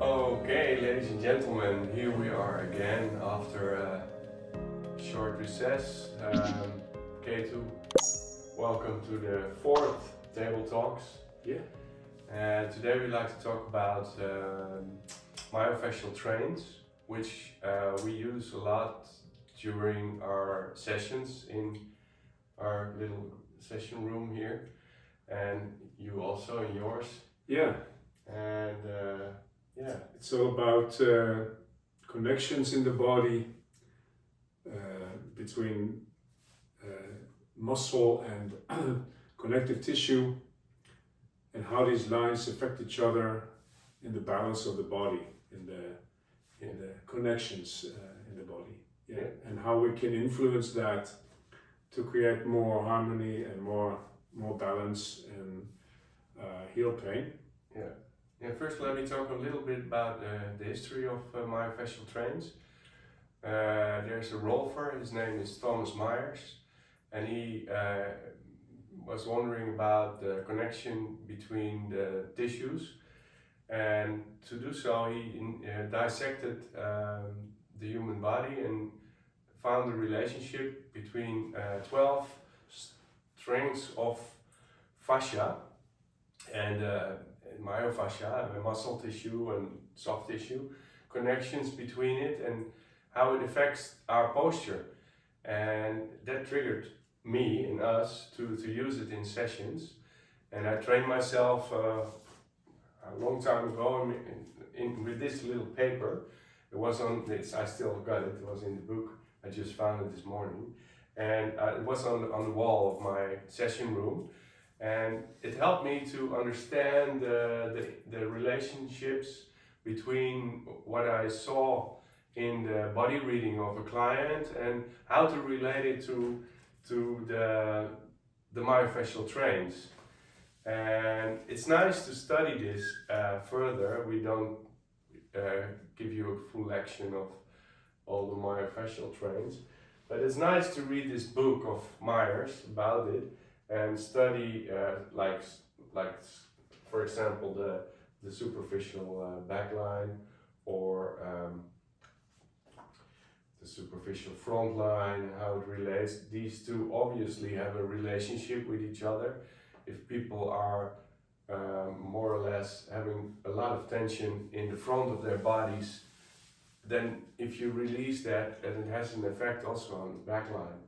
Okay, ladies and gentlemen, here we are again after a short recess. Ketu, welcome to the fourth TableTalks. Yeah. And today we'd like to talk about myofascial trains, which we use a lot during our sessions in our little session room here, and you also in yours. Yeah. And yeah, it's all about connections in the body between muscle and connective tissue, and how these lines affect each other in the balance of the body, in the connections in the body. Yeah. And how we can influence that to create more harmony and more balance and heal pain. Yeah. Yeah, first let me talk a little bit about the history of myofascial trains. There's a rolfer, his name is Thomas Myers, and he was wondering about the connection between the tissues, and to do so he dissected the human body and found a relationship between 12 strings of fascia and myofascia, muscle tissue and soft tissue, connections between it and how it affects our posture. And that triggered me and us to use it in sessions. And I trained myself a long time ago with this little paper. It was on this, I still got it, it was in the book, I just found it this morning. And it was on the wall of my session room. And it helped me to understand the relationships between what I saw in the body reading of a client and how to relate it to the myofascial trains. And it's nice to study this further. We don't give you a full lecture of all the myofascial trains, but it's nice to read this book of Myers about it and study like for example the superficial backline or the superficial front line, how it relates. These two obviously have a relationship with each other. If people are more or less having a lot of tension in the front of their bodies, then if you release that, then it has an effect also on the backline.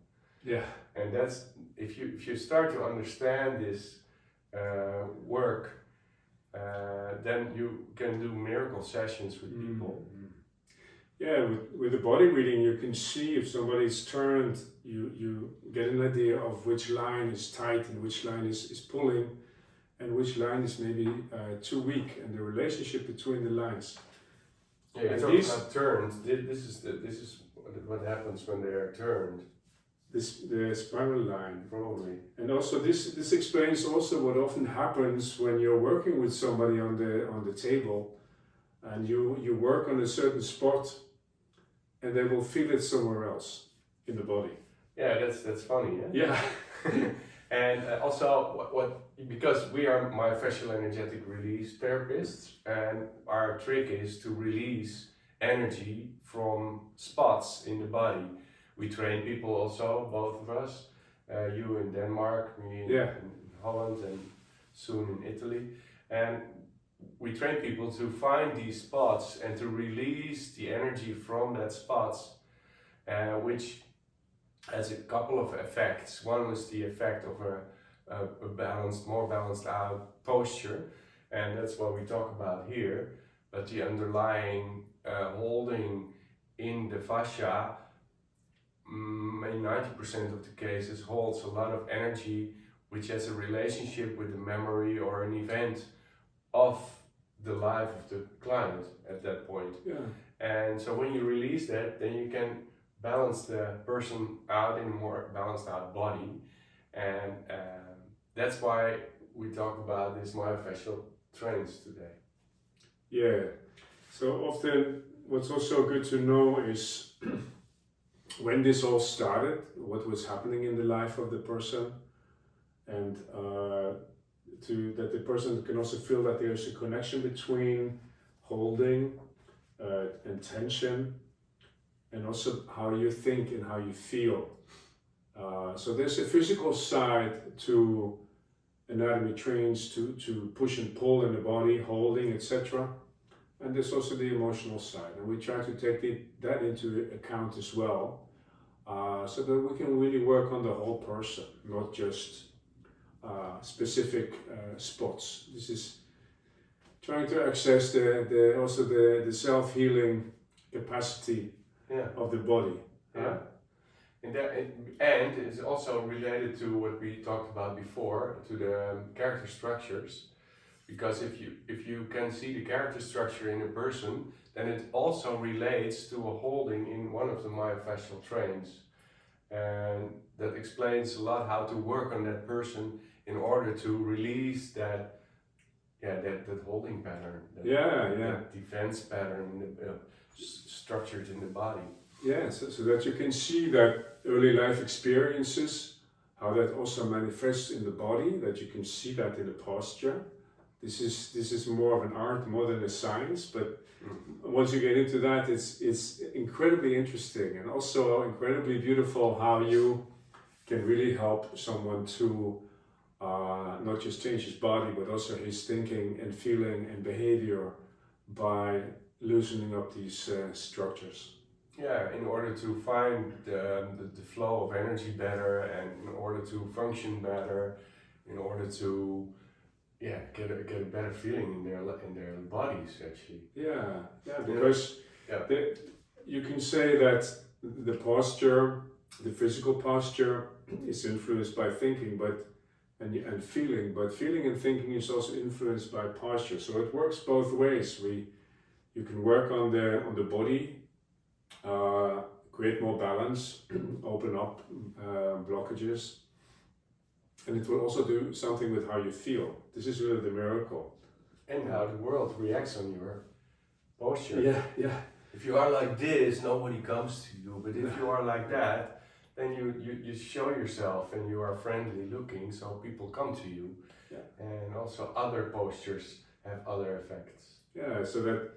Yeah. And that's, if you start to understand this work, then you can do miracle sessions with people. Mm-hmm. Yeah, with the body reading you can see if somebody's turned, you get an idea of which line is tight and which line is pulling and which line is maybe too weak, and the relationship between the lines. Yeah, you're talking about turns. This is what happens when they are turned. The spiral line. Probably. And also this explains also what often happens when you're working with somebody on the table, and you work on a certain spot and they will feel it somewhere else in the body. Yeah, that's funny. Yeah. Yeah. And also because we are myofascial energetic release therapists, and our trick is to release energy from spots in the body. We train people also, both of us, you in Denmark, me in Holland, and soon in Italy. And we train people to find these spots and to release the energy from that spots, which has a couple of effects. One is the effect of a balanced, more balanced out posture, and that's what we talk about here. But the underlying holding in the fascia, in 90% of the cases, holds a lot of energy which has a relationship with the memory or an event of the life of the client at that point. Yeah. And so when you release that, then you can balance the person out in a more balanced out body. And that's why we talk about these myofascial trains today. Yeah. So often what's also good to know is when this all started, what was happening in the life of the person, and that the person can also feel that there's a connection between holding, and tension, and also how you think and how you feel. So there's a physical side to anatomy trains to push and pull in the body, holding, etc. And there's also the emotional side, and we try to take that into account as well, so that we can really work on the whole person, not just specific spots. This is trying to access the self-healing capacity of the body. Yeah. And it's also related to what we talked about before, to the character structures. Because if you can see the character structure in a person, then it also relates to a holding in one of the myofascial trains. And that explains a lot how to work on that person in order to release that holding pattern, that defense pattern structured in the body. Yeah, so that you can see that early life experiences, how that also manifests in the body, that you can see that in the posture. This is more of an art more than a science, but once you get into that, it's incredibly interesting and also incredibly beautiful how you can really help someone to not just change his body, but also his thinking and feeling and behavior by loosening up these structures. Yeah, in order to find the flow of energy better, and in order to function better, in order to get a better feeling in their bodies actually. Because you can say that the posture, the physical posture, is influenced by thinking, and feeling, but feeling and thinking is also influenced by posture. So it works both ways. You can work on the body, create more balance, open up blockages, and it will also do something with how you feel. This is really the miracle. And how the world reacts on your posture. Yeah. If you are like this, nobody comes to you. But if you are like that, then you show yourself and you are friendly looking, so people come to you. Yeah. And also other postures have other effects. Yeah, so that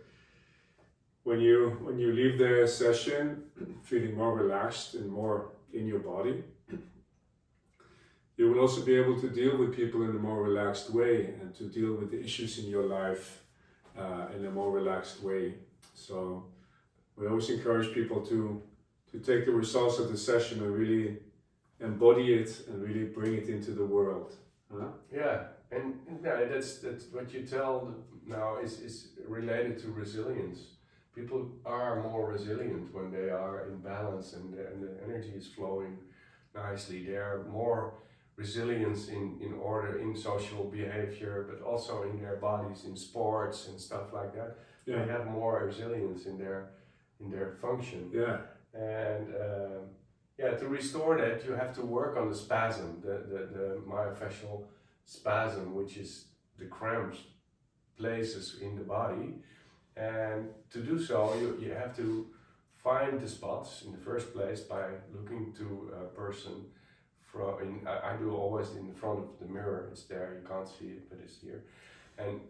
when you leave the session feeling more relaxed and more in your body, you will also be able to deal with people in a more relaxed way and to deal with the issues in your life in a more relaxed way. So we always encourage people to take the results of the session and really embody it and really bring it into the world. Yeah, and that's what you tell now is related to resilience. People are more resilient when they are in balance and the energy is flowing nicely. They are more resilience in social behavior, but also in their bodies, in sports and stuff like that. Yeah. They have more resilience in their function. Yeah. And to restore that, you have to work on the spasm, the myofascial spasm, which is the cramps places in the body. And to do so, you have to find the spots in the first place by looking to a person. I do always in front of the mirror. It's there, you can't see it, but it's here. And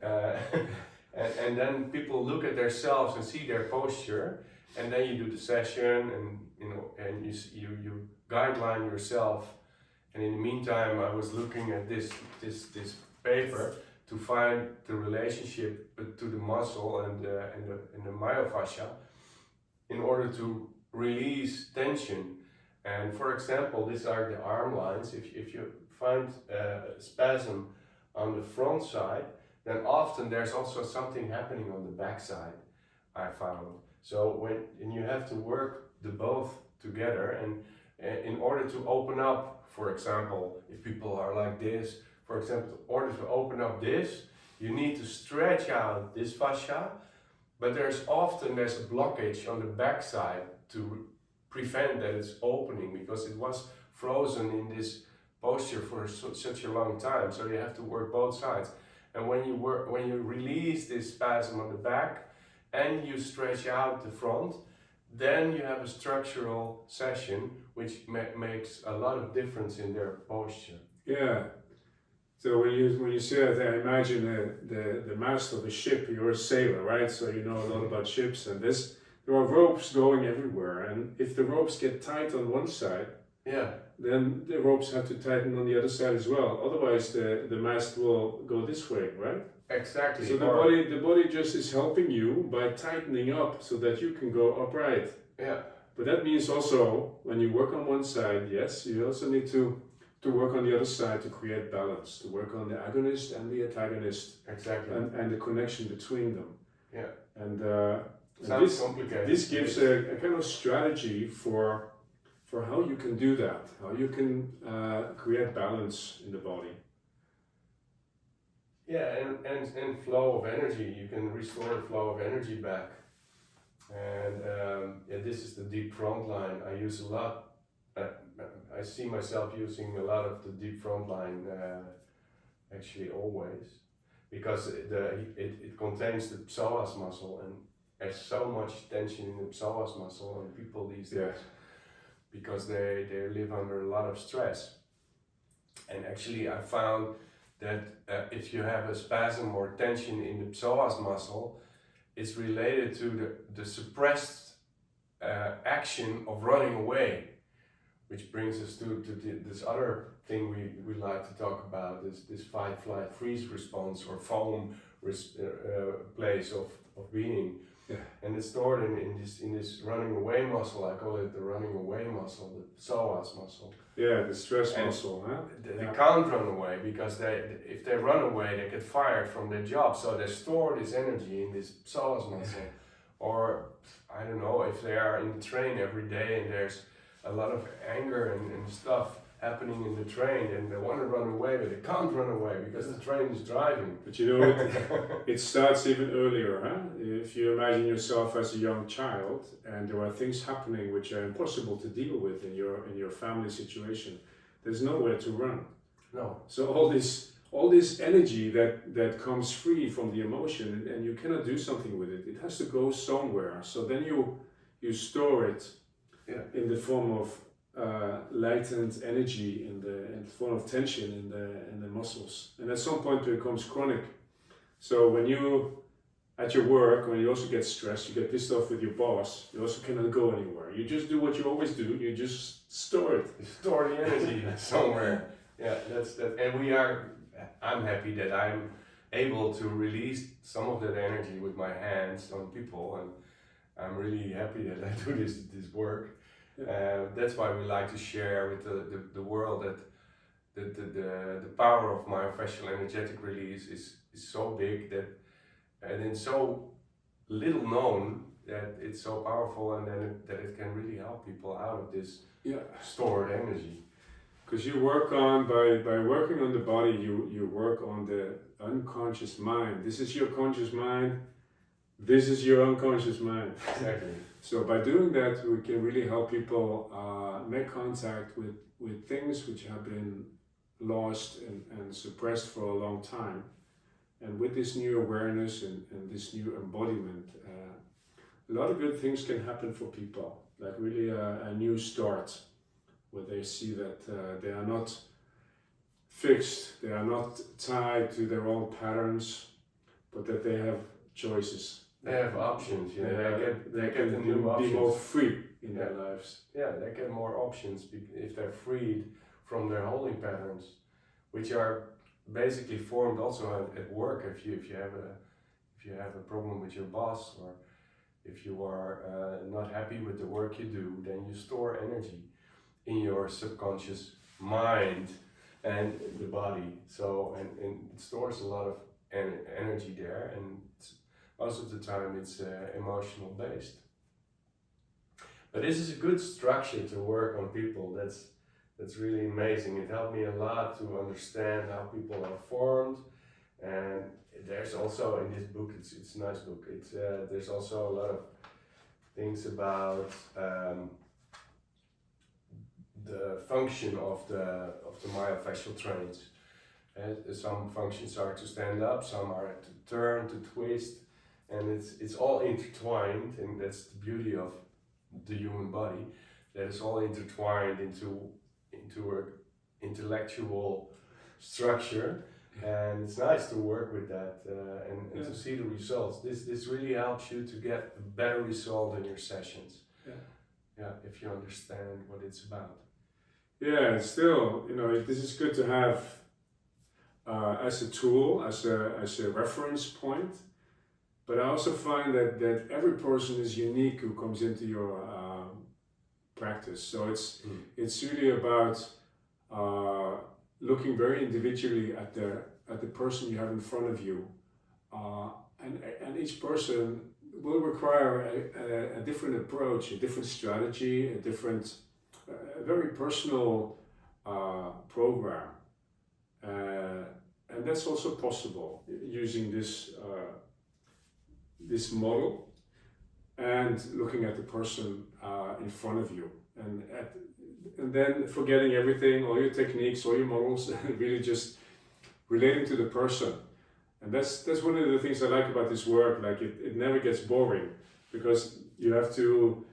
and then people look at themselves and see their posture, and then you do the session, and you guideline yourself. And in the meantime, I was looking at this paper to find the relationship to the muscle and the myofascia in order to release tension. And for example, these are the arm lines. If you find a spasm on the front side, then often there's also something happening on the back side, I found. So when you have to work the both together, and in order to open up, for example, if people are like this, for example, in order to open up this, you need to stretch out this fascia, but there's a blockage on the back side to prevent that it's opening, because it was frozen in this posture for such a long time. So you have to work both sides. And when you release this spasm on the back and you stretch out the front, then you have a structural session which makes a lot of difference in their posture. Yeah, So when you say that, I imagine the mast of a ship. You're a sailor, right? So you know a lot about ships, and there are ropes going everywhere. And if the ropes get tight on one side, then the ropes have to tighten on the other side as well. Otherwise, the mast will go this way, right? Exactly. So the body just is helping you by tightening up so that you can go upright. Yeah. But that means also when you work on one side, yes, you also need to work on the other side to create balance, to work on the agonist and the antagonist. Exactly. And the connection between them. Yeah. And sounds complicated. This gives a kind of strategy for how you can do that, how you can create balance in the body. Yeah, and flow of energy. You can restore the flow of energy back. And this is the deep front line. I use a lot. I see myself using a lot of the deep front line, actually always, because it contains the psoas muscle, and there's so much tension in the psoas muscle in people these days, because they live under a lot of stress. And actually I found that if you have a spasm or tension in the psoas muscle, it's related to the suppressed action of running away. Which brings us to this other thing we like to talk about, this fight, flight, freeze response, or foam place of being. Yeah. And it's stored in this running away muscle. I call it the running away muscle, the psoas muscle. Yeah, the stress muscle, huh? They can't run away, because if they run away, they get fired from their job. So they store this energy in this psoas muscle. Or, I don't know, if they are in the train every day and there's a lot of anger and stuff happening in the train, and they want to run away, but they can't run away because the train is driving. But you know, it starts even earlier, huh? If you imagine yourself as a young child, and there are things happening which are impossible to deal with in your family situation, there's nowhere to run. No. So all this energy that comes free from the emotion, and you cannot do something with it. It has to go somewhere. So then you store it. Yeah. In the form of latent energy, in the form of tension in the muscles, and at some point it becomes chronic. So when you at your work, when you also get stressed, you get pissed off with your boss, you also cannot go anywhere. You just do what you always do. You just store it. You store the energy somewhere. Yeah, that's that. And I'm happy that I'm able to release some of that energy with my hands on people, and I'm really happy that I do this work. That's why we like to share with the world that the power of myofascial energetic release is so big and it's so little known that it's so powerful, and that it can really help people out of this stored energy. Because you work on by working on the body, you work on the unconscious mind. This is your conscious mind. This is your unconscious mind. Exactly. So by doing that, we can really help people make contact with things which have been lost and suppressed for a long time. And with this new awareness and this new embodiment, a lot of good things can happen for people. Like really a new start, where they see that they are not fixed, they are not tied to their own patterns, but that they have choices. They have options, you know, they get the new be options. more free in their lives. Yeah, they get more options if they're freed from their holding patterns, which are basically formed also at work. If you have a problem with your boss, or if you are not happy with the work you do, then you store energy in your subconscious mind and the body. So and it stores a lot of energy there, and most of the time it's emotional based. But this is a good structure to work on people. That's really amazing. It helped me a lot to understand how people are formed. And there's also in this book, it's a nice book. There's also a lot of things about the function of the myofascial trains. And some functions are to stand up, some are to turn, to twist, and it's all intertwined. And that's the beauty of the human body, that it's all intertwined into an intellectual structure. And it's nice to work with that and to see the results. This really helps you to get a better result in your sessions. Yeah, if you understand what it's about. Yeah, and still, this is good to have as a tool, as a reference point. But I also find that every person is unique who comes into your practice. So it's really about looking very individually at the person you have in front of you, and each person will require a different approach, a different strategy, a different, very personal program, and that's also possible using this model and looking at the person in front of you, and then forgetting everything, all your techniques, all your models, and really just relating to the person. And that's one of the things I like about this work. Like it never gets boring, because you have to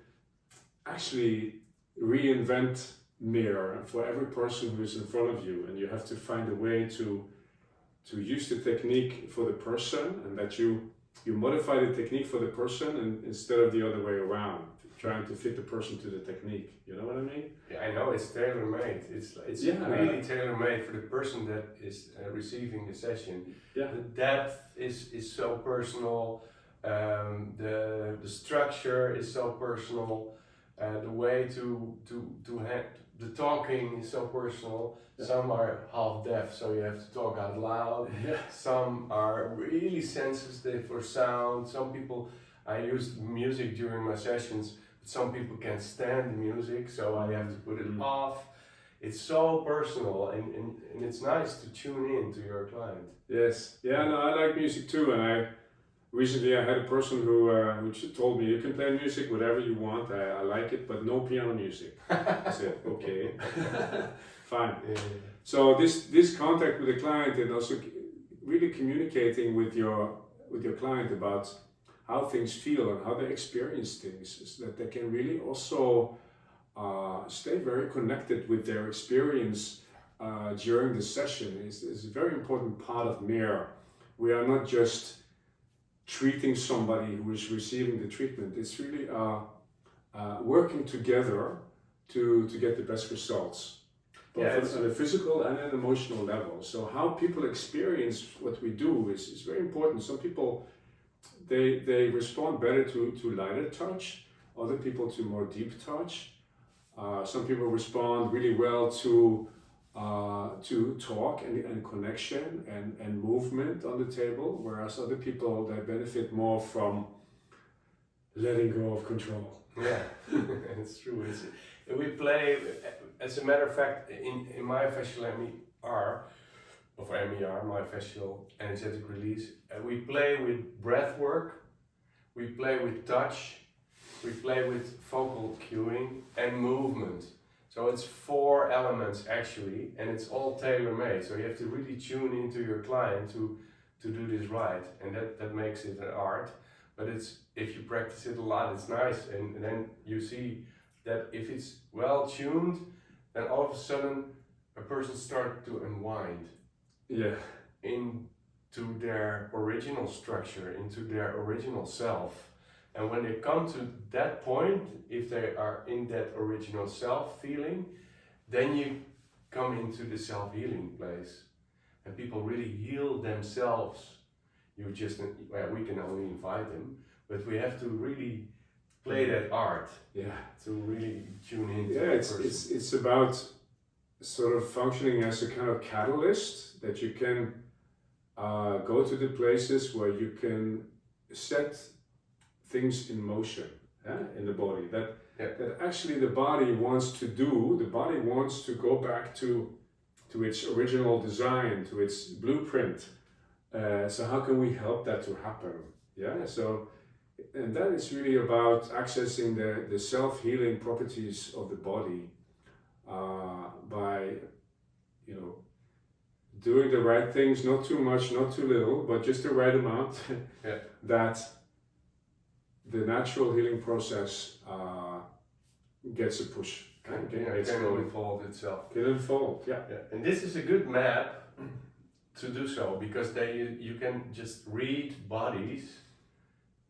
actually reinvent MER for every person who is in front of you, and you have to find a way to use the technique for the person, and that you modify the technique for the person, and instead of the other way around, trying to fit the person to the technique. You know what I mean? Yeah, I know, it's tailor-made. It's really tailor-made for the person that is receiving the session. Yeah. The depth is so personal. The structure is so personal. The way to have the talking is so personal. Yeah. Some are half deaf, so you have to talk out loud. Yeah. Some are really sensitive for sound. Some people, I use music during my sessions. Some people can't stand the music, so I have to put it off. It's so personal, and it's nice to tune in to your client. Yes, yeah, no, I like music too, and recently I had a person who told me, you can play music, whatever you want, I like it, but no piano music. I said, okay, fine. Yeah. So this contact with the client, and also really communicating with your client about how things feel and how they experience things, is that they can really also stay very connected with their experience during the session. Is a very important part of MER. We are not just treating somebody who is receiving the treatment. It's really working together to get the best results, both on a physical and an emotional level. So how people experience what we do is very important. Some people, they respond better to lighter touch, other people to more deep touch. Some people respond really well to talk and connection and movement on the table, whereas other people, they benefit more from letting go of control. Yeah, it's true. We play, as a matter of fact, in Myofascial MER, of MER, Myofascial Energetic Release, we play with breath work, we play with touch, we play with vocal cueing and movement. So it's 4 elements actually, and it's all tailor-made. So you have to really tune into your client to do this right, and that makes it an art. But if you practice it a lot, it's nice, and then you see that if it's well tuned, then all of a sudden a person starts to unwind. Yeah. Into their original structure, into their original self. And when they come to that point, if they are in that original self feeling, then you come into the self-healing place. And people really heal themselves. We can only invite them, but we have to really play that art. Yeah. To really tune in. Yeah, it's about sort of functioning as a kind of catalyst, that you can go to the places where you can set things in motion in the body that actually the body wants to do. The body wants to go back to its original design, to its blueprint. So how can we help that to happen? Yeah. So, and that is really about accessing the self-healing properties of the body by doing the right things, not too much, not too little, but just the right amount. That the natural healing process gets a push. Can unfold itself. Can unfold, yeah. And this is a good map to do so, because you can just read bodies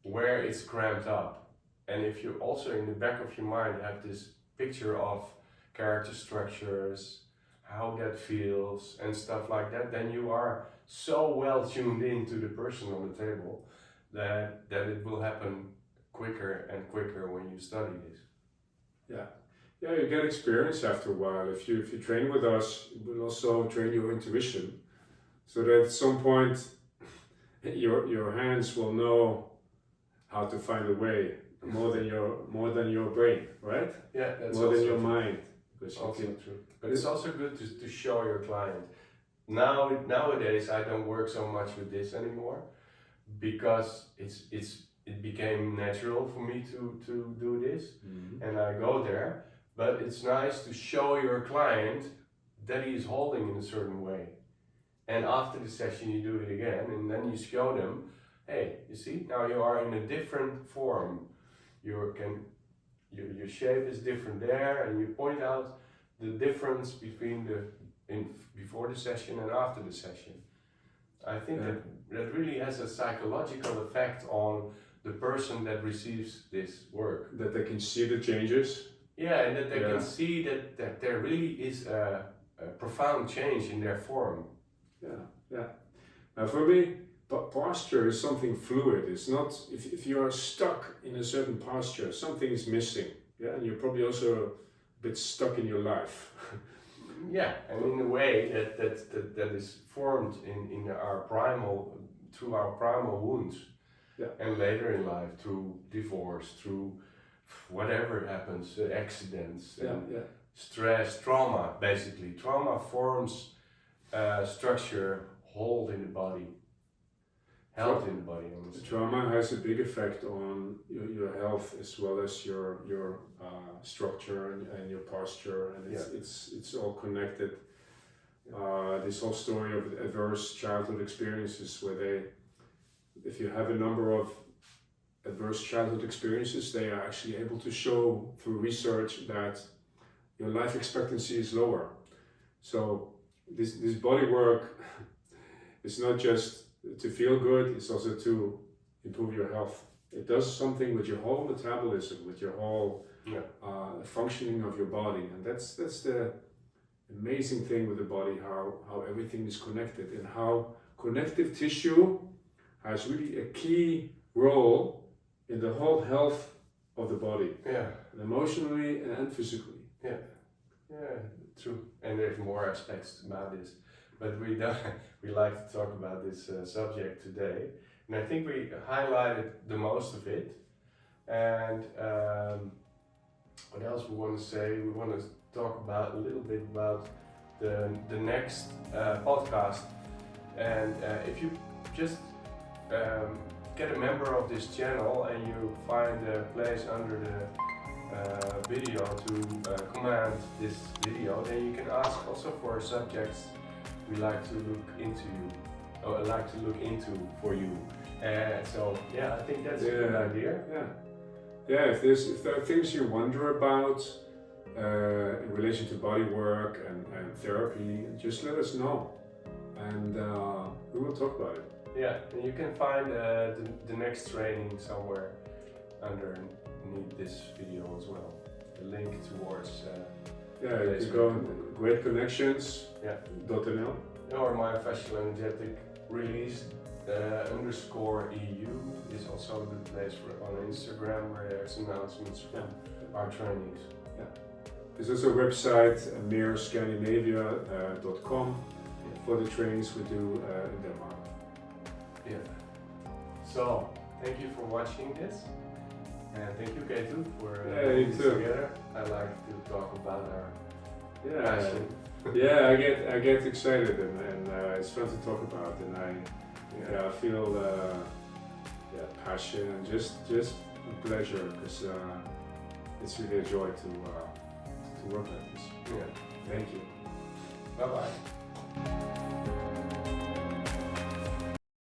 where it's cramped up. And if you also in the back of your mind have this picture of character structures, how that feels and stuff like that, then you are so well tuned in to the person on the table that it will happen quicker and quicker when you study this. Yeah, you get experience after a while. If you train with us, it will also train your intuition, so that at some point your hands will know how to find a way more than your brain, right? Yeah, that's more also than your true. mind. It's also true. But it's also good to show your client. Nowadays I don't work so much with this anymore, because it became natural for me to do this, and I go there. But it's nice to show your client that he is holding in a certain way, and after the session you do it again, and then you show them, hey, you see, now you are in a different form. Your shape is different there, and you point out the difference between before the session and after the session. I think that really has a psychological effect on the person that receives this work. That they can see the changes. Yeah, and that they can see that there really is a profound change in their form. Yeah. Now for me, posture is something fluid. It's not, if you are stuck in a certain posture, something is missing. Yeah, and you're probably also a bit stuck in your life. Yeah, and in a way that is formed in our primal, through our primal wounds. Yeah. And later in life, through divorce, through whatever happens, accidents, stress, trauma, basically. Trauma forms structure, hold in the body, health in the body. Trauma has a big effect on your health as well as your structure and your posture, and it's all connected. This whole story of adverse childhood experiences, where if you have a number of adverse childhood experiences, they are actually able to show through research that your life expectancy is lower. So this body work is not just to feel good, it's also to improve your health. It does something with your whole metabolism, with your whole functioning of your body, and that's the amazing thing with the body, how everything is connected, and how connective tissue has really a key role in the whole health of the body, emotionally and physically. Yeah, true. And there's more aspects about this, but we like to talk about this subject today, and I think we highlighted the most of it. And what else we want to say? We want to talk about a little bit about the next podcast, and if you just get a member of this channel and you find a place under the video to command this video, then you can ask also for subjects we like to look into for you. So I think that's a good idea. If there are things you wonder about in relation to body work and therapy, just let us know, and we will talk about it. Yeah, and you can find the next training somewhere underneath this video as well. The link towards you can go on greatconnections.nl or Myofascial Energetic Release _EU is also a good place on Instagram, where there's announcements from our trainings. There's also a website, MERScandinavia.com, for the trainings we do in Denmark. So, thank you for watching this, and thank you, Ketu, for you this too. together. I like to talk about our passion. I get excited, and it's fun to talk about, and I feel passion and just a pleasure, because it's really a joy to work like this. Yeah. Thank you. Bye bye.